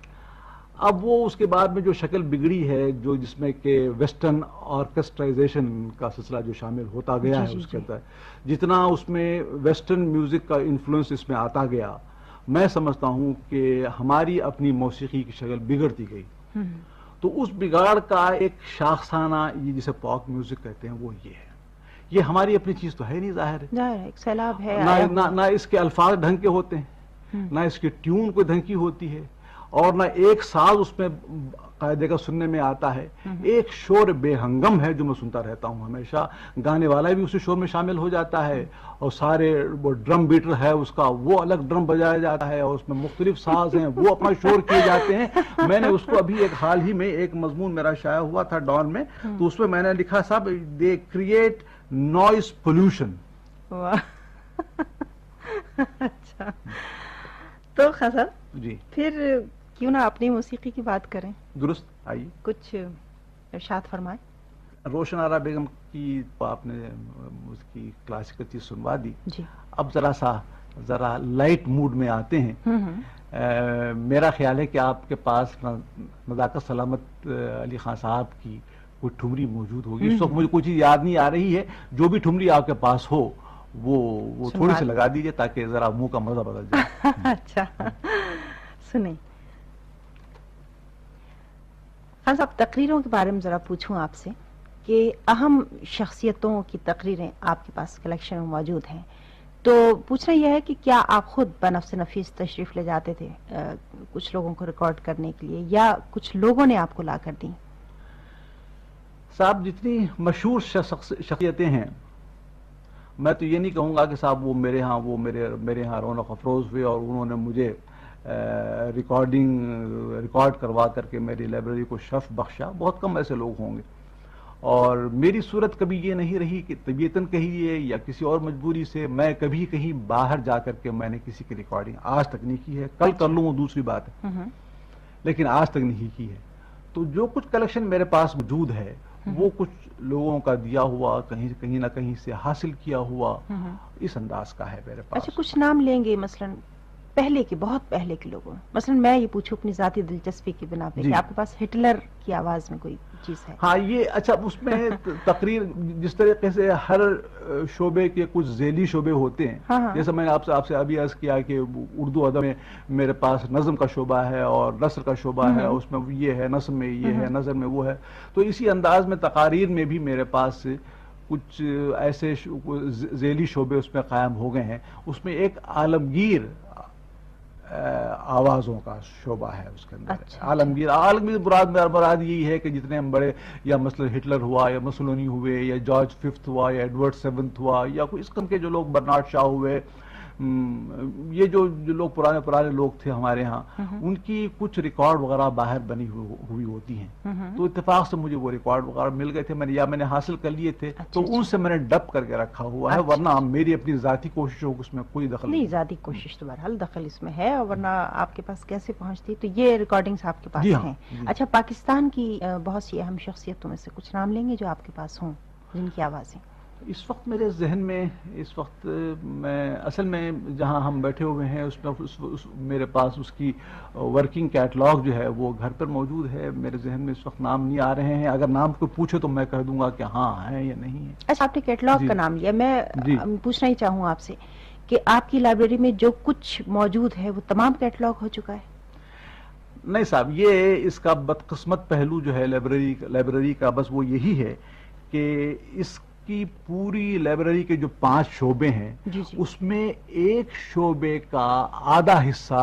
اب وہ اس کے بعد میں جو شکل بگڑی ہے، جو جس میں کہ ویسٹرن آرکسٹرائزیشن کا سلسلہ جو شامل ہوتا گیا ہے، اس کے اندر جتنا اس میں ویسٹرن میوزک کا انفلوئنس اس میں آتا گیا، میں سمجھتا ہوں کہ ہماری اپنی موسیقی کی شکل بگڑتی گئی. تو اس بگاڑ کا ایک شاخسانہ یہ جسے پاپ میوزک کہتے ہیں وہ یہ ہے. یہ ہماری اپنی چیز تو ہے نہیں، ظاہر ہے، ایک سیلاب ہے. نہ اس کے الفاظ ڈھنگ کے ہوتے ہیں، نہ اس کی ٹیون کوئی ڈھنگ کی ہوتی ہے، اور نہ ایک ساز اس میں قاعدے کا سننے میں آتا ہے. ایک شور بے ہنگم ہے جو میں سنتا رہتا ہوں ہمیشہ. گانے والا بھی اسی شور میں شامل ہو جاتا ہے اور سارے وہ ڈرم بیٹر ہے اس کا وہ الگ ڈرم بجایا جاتا ہے اور اس میں مختلف ساز ہیں وہ اپنا شور کیے جاتے ہیں. میں نے اس کو ابھی ایک حال ہی میں ایک مضمون میرا شائع ہوا تھا ڈان میں، تو اس میں میں نے لکھا صاحب دے کریٹ نوائز پولوشن. اچھا. تو خاصا جی پھر کیوں نہ اپنی موسیقی کی بات کریں؟ درست. آئیے کچھ ارشاد فرمائیں. روشن آرا بیگم کی آپ نے اس کی کلاسیکل چیز سنوا دی. جی. اب ذرا لائٹ موڈ میں آتے ہیں. میرا خیال ہے کہ آپ کے پاس نزاکت سلامت علی خان صاحب کی کوئی ٹھمری موجود ہوگی. اس وقت مجھے کوئی چیز یاد نہیں آ رہی ہے. جو بھی ٹھمری آپ کے پاس ہو وہ تھوڑی سی لگا دیجیے تاکہ ذرا منہ کا مزہ بدل جائے. اچھا سنیں. خان صاحب تقریروں کے بارے میں ذرا پوچھوں آپ سے کہ اہم شخصیتوں کی تقریریں آپ کے پاس کلیکشن میں موجود ہیں، تو پوچھنا یہ ہے کہ کیا آپ خود بنفس نفیس تشریف لے جاتے تھے کچھ لوگوں کو ریکارڈ کرنے کے لیے یا کچھ لوگوں نے آپ کو لا کر دی؟ صاحب جتنی مشہور شخصیتیں ہیں میں تو یہ نہیں کہوں گا کہ صاحب وہ میرے ہاں رونق افروز ہوئے اور انہوں نے مجھے ریکارڈ کروا کر کے میری لائبریری کو شرف بخشا. بہت کم ایسے لوگ ہوں گے. اور میری صورت کبھی یہ نہیں رہی کہ طبیعتاً کہیے یا کسی اور مجبوری سے میں کبھی کہیں باہر جا کر کے میں نے کسی کی ریکارڈنگ آج تک نہیں کی ہے. کل کر لوں وہ دوسری بات ہے، لیکن آج تک نہیں کی ہے. تو جو کچھ کلیکشن میرے پاس موجود ہے وہ کچھ لوگوں کا دیا ہوا کہیں نہ کہیں سے حاصل کیا ہوا اس انداز کا ہے میرے پاس. اچھا کچھ نام لیں گے مثلاً پہلے کے، بہت پہلے کے لوگوں؟ مثلا میں یہ پوچھوں اپنی ذاتی دلچسپی کی بنا پہ کہ آپ کے پاس ہٹلر کی آواز میں کوئی چیز ہے؟ ہاں یہ اچھا اس میں تقریر جس طریقے سے ہر شعبے کے کچھ ذیلی شعبے ہوتے ہیں، جیسے میں نے آپ سے ابھی عرض کیا کہ اردو ادب میں میرے پاس نظم کا شعبہ ہے اور نثر کا شعبہ ہے، اس میں یہ ہے، نثر میں یہ ہے، نظر میں وہ ہے. تو اسی انداز میں تقاریر میں بھی میرے پاس کچھ ایسے ذیلی شعبے اس میں قائم ہو گئے ہیں. اس میں ایک عالمگیر آوازوں کا شعبہ ہے اس کے اندر. عالمگیر مراد یہی ہے کہ جتنے ہم بڑے، یا مثلا ہٹلر ہوا یا مسولینی ہوئے یا جارج ففتھ ہوا یا ایڈورڈ سیونتھ ہوا یا کوئی اس قسم کے جو لوگ، برنارڈ شاہ ہوئے، یہ جو لوگ پرانے لوگ تھے ہمارے ہاں، ان کی کچھ ریکارڈ وغیرہ باہر بنی ہوئی ہوتی ہیں. تو اتفاق سے مجھے وہ ریکارڈ وغیرہ مل گئے تھے، میں نے حاصل کر لیے تھے، تو ان سے میں نے ڈب کر کے رکھا ہوا ہے. ورنہ میری اپنی ذاتی کوششوں اس میں کوئی دخل نہیں. ذاتی کوشش تو بہرحال دخل اس میں ہے، اور ورنہ آپ کے پاس کیسے پہنچتی؟ تو یہ ریکارڈنگز آپ کے پاس ہیں. اچھا پاکستان کی بہت سی اہم شخصیتوں میں سے کچھ نام لیں گے جو آپ کے پاس ہوں جن کی آوازیں اس وقت میرے ذہن میں؟ اس وقت میں اصل میں جہاں ہم بیٹھے ہوئے ہیں اس میں میرے پاس اس کی ورکنگ کیٹلاگ جو ہے وہ گھر پر موجود ہے. میرے ذہن میں اس وقت نام نہیں آ رہے ہیں. اگر نام کو پوچھے تو میں کہہ دوں گا کہ ہاں ہے یا نہیں ہے. اچھا آپ نے کیٹلاگ کا نام لیا، میں پوچھنا ہی چاہوں آپ سے کہ آپ کی لائبریری میں جو کچھ موجود ہے وہ تمام کیٹلاگ ہو چکا ہے؟ نہیں صاحب، یہ اس کا بدقسمت پہلو جو ہے لائبریری کا بس وہ یہی ہے کہ اس کی پوری لائبریری کے جو 5 شعبے ہیں اس میں ایک شعبے کا آدھا حصہ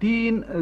3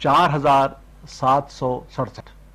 4767।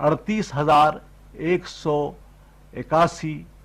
38,181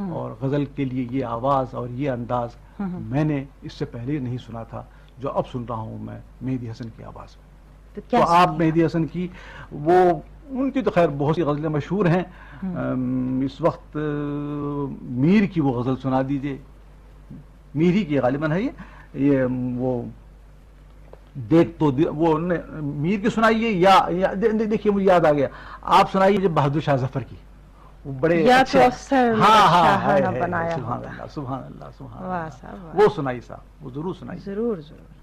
اور غزل کے لیے یہ آواز اور یہ انداز میں نے اس سے پہلے نہیں سنا تھا جو اب سن رہا ہوں میں مہدی حسن کی آواز میں. تو آپ مہدی حسن کی وہ ان کی تو خیر بہت سی غزلیں مشہور ہیں. اس وقت میر کی وہ غزل سنا دیجئے. میری کی غالباً ہے یہ وہ دیکھ تو وہ میر کی سنائیے یا دیکھیے مجھے یاد آ گیا آپ سنائیے جب بہادر شاہ ظفر کی وہ بڑے اچھے بنایا سبحان اللہ سبحان اللہ سبحان اللہ وہ سنائی صاحب وہ ضرور سنائی. ضرور ضرور.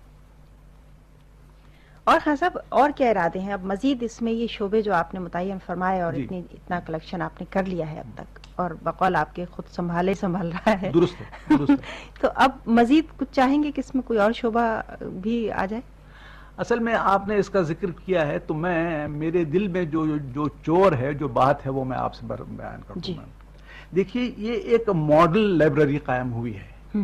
اور خان صاحب اور کیا ارادے ہیں اب مزید اس میں یہ شعبے جو آپ نے متعین فرمائے اور اتنا کلیکشن آپ نے کر لیا ہے اب تک اور بقول آپ کے خود سنبھال رہا ہے. درست. تو اب مزید کچھ چاہیں گے کہ اس میں کوئی اور شعبہ بھی آ جائے؟ اصل میں آپ نے اس کا ذکر کیا ہے تو میں میرے دل میں جو چور ہے جو بات ہے وہ میں آپ سے بیان کرتا ہوں. دیکھیے یہ ایک ماڈل لائبریری قائم ہوئی ہے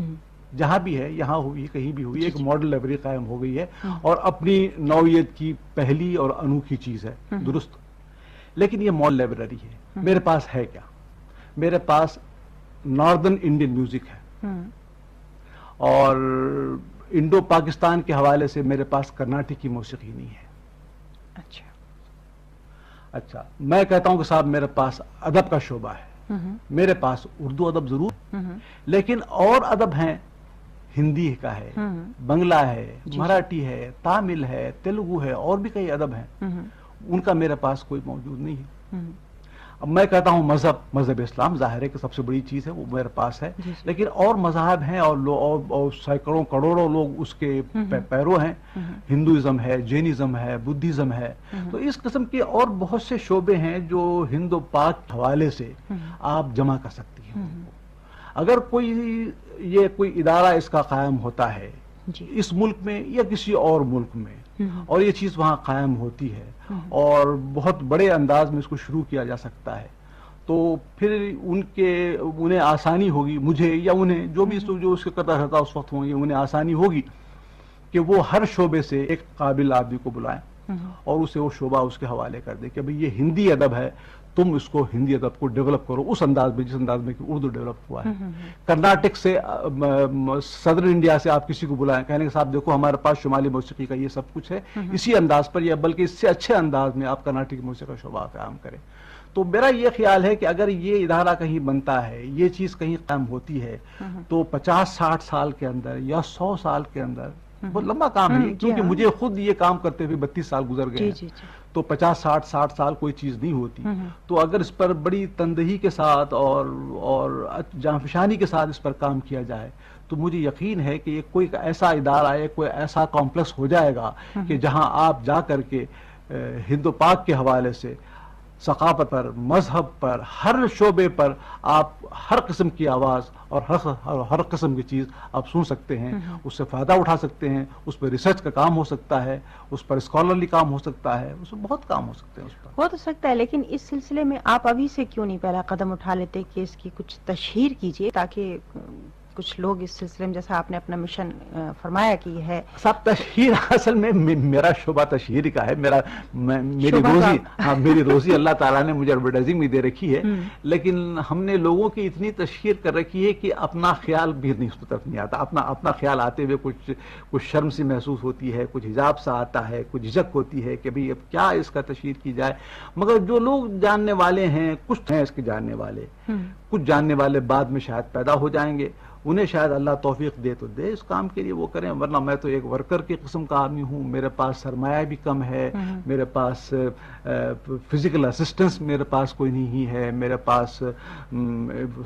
جہاں بھی ہے یہاں ہوئی کہیں بھی ہوئی ایک ماڈل لائبریری قائم ہو گئی ہے اور اپنی نوعیت کی پہلی اور انوکھی چیز ہے. درست. لیکن یہ ماڈل لائبریری ہے. میرے پاس ہے کیا؟ میرے پاس ناردرن انڈین میوزک ہے اور انڈو پاکستان کے حوالے سے میرے پاس کرناٹک کی موسیقی نہیں ہے. اچھا میں کہتا ہوں کہ صاحب میرے پاس ادب کا شعبہ ہے. میرے پاس اردو ادب ضرور لیکن اور ادب ہیں. ہندی کا ہے بنگلہ ہے مراٹھی ہے تامل ہے تیلگو ہے اور بھی کئی ادب ہیں ان کا میرے پاس کوئی موجود نہیں ہے. اب میں کہتا ہوں مذہب اسلام ظاہر ہے کہ سب سے بڑی چیز ہے وہ میرے پاس ہے لیکن اور مذاہب ہیں اور سینکڑوں کروڑوں لوگ اس کے پیرو ہیں. ہندوازم ہے جینزم ہے بدھزم ہے تو اس قسم کے اور بہت سے شعبے ہیں جو ہند و پاک کے حوالے سے آپ جمع کر سکتی ہیں. اگر کوئی ادارہ اس کا قائم ہوتا ہے اس ملک میں یا کسی اور ملک میں اور یہ چیز وہاں قائم ہوتی ہے اور بہت بڑے انداز میں اس کو شروع کیا جا سکتا ہے تو پھر انہیں آسانی ہوگی مجھے یا انہیں جو بھی جو اس کے قطع رہتا اس وقت ہوں گے انہیں آسانی ہوگی کہ وہ ہر شعبے سے ایک قابل آدمی کو بلائیں اور اسے وہ شعبہ اس کے حوالے کر دے کہ بھئی یہ ہندی ادب ہے تم اس کو ہندی ادب کو ڈیولپ کرو اس انداز میں جس انداز میں کہ اردو ڈیولپ ہوا ہے. کرناٹک سے صدر انڈیا سے آپ کسی کو بلائیں کہنے کہ صاحب دیکھو ہمارے پاس شمالی موسیقی کا یہ سب کچھ ہے اسی انداز پر یا بلکہ اس سے اچھے انداز میں آپ کرناٹک موسیقی کا شعبہ قائم کریں. تو میرا یہ خیال ہے کہ اگر یہ ادارہ کہیں بنتا ہے یہ چیز کہیں قائم ہوتی ہے تو 50-60 سال کے اندر یا 100 سال کے اندر بہت لمبا کام ہے کیونکہ مجھے خود یہ کام کرتے ہوئے 32 سال گزر گئے ہیں تو 50-60 سال کوئی چیز نہیں ہوتی. تو اگر اس پر بڑی تندہی کے ساتھ اور جانفشانی کے ساتھ اس پر کام کیا جائے تو مجھے یقین ہے کہ یہ کوئی ایسا ادارہ ہے کوئی ایسا کمپلیکس ہو جائے گا کہ جہاں آپ جا کر کے ہند و پاک کے حوالے سے ثقافت پر مذہب پر ہر شعبے پر آپ ہر قسم کی آواز اور ہر قسم کی چیز آپ سن سکتے ہیں اس سے فائدہ اٹھا سکتے ہیں اس پر ریسرچ کا کام ہو سکتا ہے اس پر اسکالرلی کام ہو سکتا ہے اس میں بہت کام ہو سکتے ہیں اس پر ہو تو سکتا ہے. لیکن اس سلسلے میں آپ ابھی سے کیوں نہیں پہلا قدم اٹھا لیتے کہ اس کی کچھ تشہیر کیجئے تاکہ کچھ لوگ اس سلسلے میں جیسا آپ نے اپنا مشن فرمایا کہ یہ ہے سب تشہیر اصل میں میرا شعبہ تشہیر کا ہے میری روزی اللہ تعالیٰ نے مجھے ایڈورٹائزنگ میں دے رکھی ہے لیکن ہم نے لوگوں کی اتنی تشہیر کر رکھی ہے کہ اپنا خیال بھی نہیں اس طرف نہیں آتا. اپنا خیال آتے ہوئے کچھ شرم سی محسوس ہوتی ہے کچھ حجاب سا آتا ہے کچھ جھجک ہوتی ہے کہ بھئی اب کیا اس کا تشہیر کی جائے. مگر جو لوگ جاننے والے ہیں کچھ ہیں اس کے جاننے والے کچھ جاننے والے بعد میں شاید پیدا ہو جائیں گے انہیں شاید اللہ توفیق دے تو دے اس کام کے لیے وہ کریں ورنہ میں تو ایک ورکر کی قسم کا آدمی ہوں. میرے پاس سرمایہ بھی کم ہے میرے پاس فزیکل اسسٹنس میرے پاس کوئی نہیں ہے میرے پاس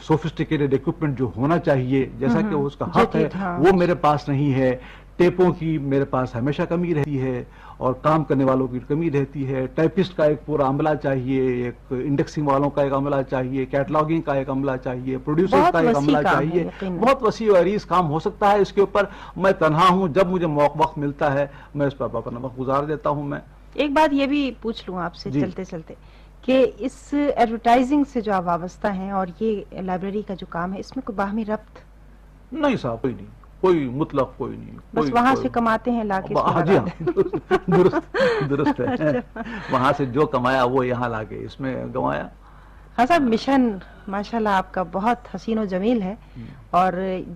سوفسٹیکیٹڈ ایکوپمنٹ جو ہونا چاہیے جیسا کہ اس کا حق ہے وہ میرے پاس نہیں ہے. ٹیپوں کی میرے پاس ہمیشہ کمی رہتی ہے اور کام کرنے والوں کی کمی رہتی ہے. ٹائپسٹ کا ایک پورا عملہ چاہیے ایک انڈیکسنگ والوں کا ایک عملہ چاہیے کیٹلاگنگ کا ایک عملہ چاہیے پروڈیوسر کا ایک عملہ چاہیے. بہت وسیع و عریض کام ہو سکتا ہے اس کے اوپر. میں تنہا ہوں جب مجھے وقت ملتا ہے میں اس پر اپنا وقت گزار دیتا ہوں. میں ایک بات یہ بھی پوچھ لوں آپ سے چلتے چلتے کہ اس ایڈورٹائزنگ سے جو آپ وابستہ ہیں اور یہ لائبریری کا جو کام ہے اس میں کوئی باہمی ربط نہیں صاحب کوئی نہیں کوئی مطلق کوئی نہیں بس وہاں سے کماتے ہیں لا کے درست ہے وہاں سے جو کمایا وہ یہاں لا کے اس میں گنوایا. ہاں صاحب مشن ماشاءاللہ آپ کا بہت حسین و جمیل ہے، اور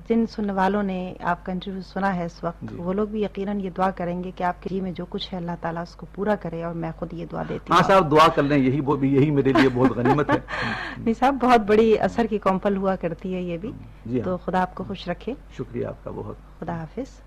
جن سننے والوں نے آپ کا انٹرویو سنا ہے اس وقت وہ لوگ بھی یقیناً یہ دعا کریں گے کہ آپ کے جی میں جو کچھ ہے اللہ تعالیٰ اس کو پورا کرے، اور میں خود یہ دعا دیتی ہاں ہوں۔ صاحب دعا کر لیں، یہی میرے لیے بہت غنیمت ہے۔ نہیں صاحب بہت بڑی اثر کی کمپل ہوا کرتی ہے یہ بھی، جی ہاں، تو خدا آپ کو خوش رکھے، شکریہ آپ کا بہت۔ خدا حافظ۔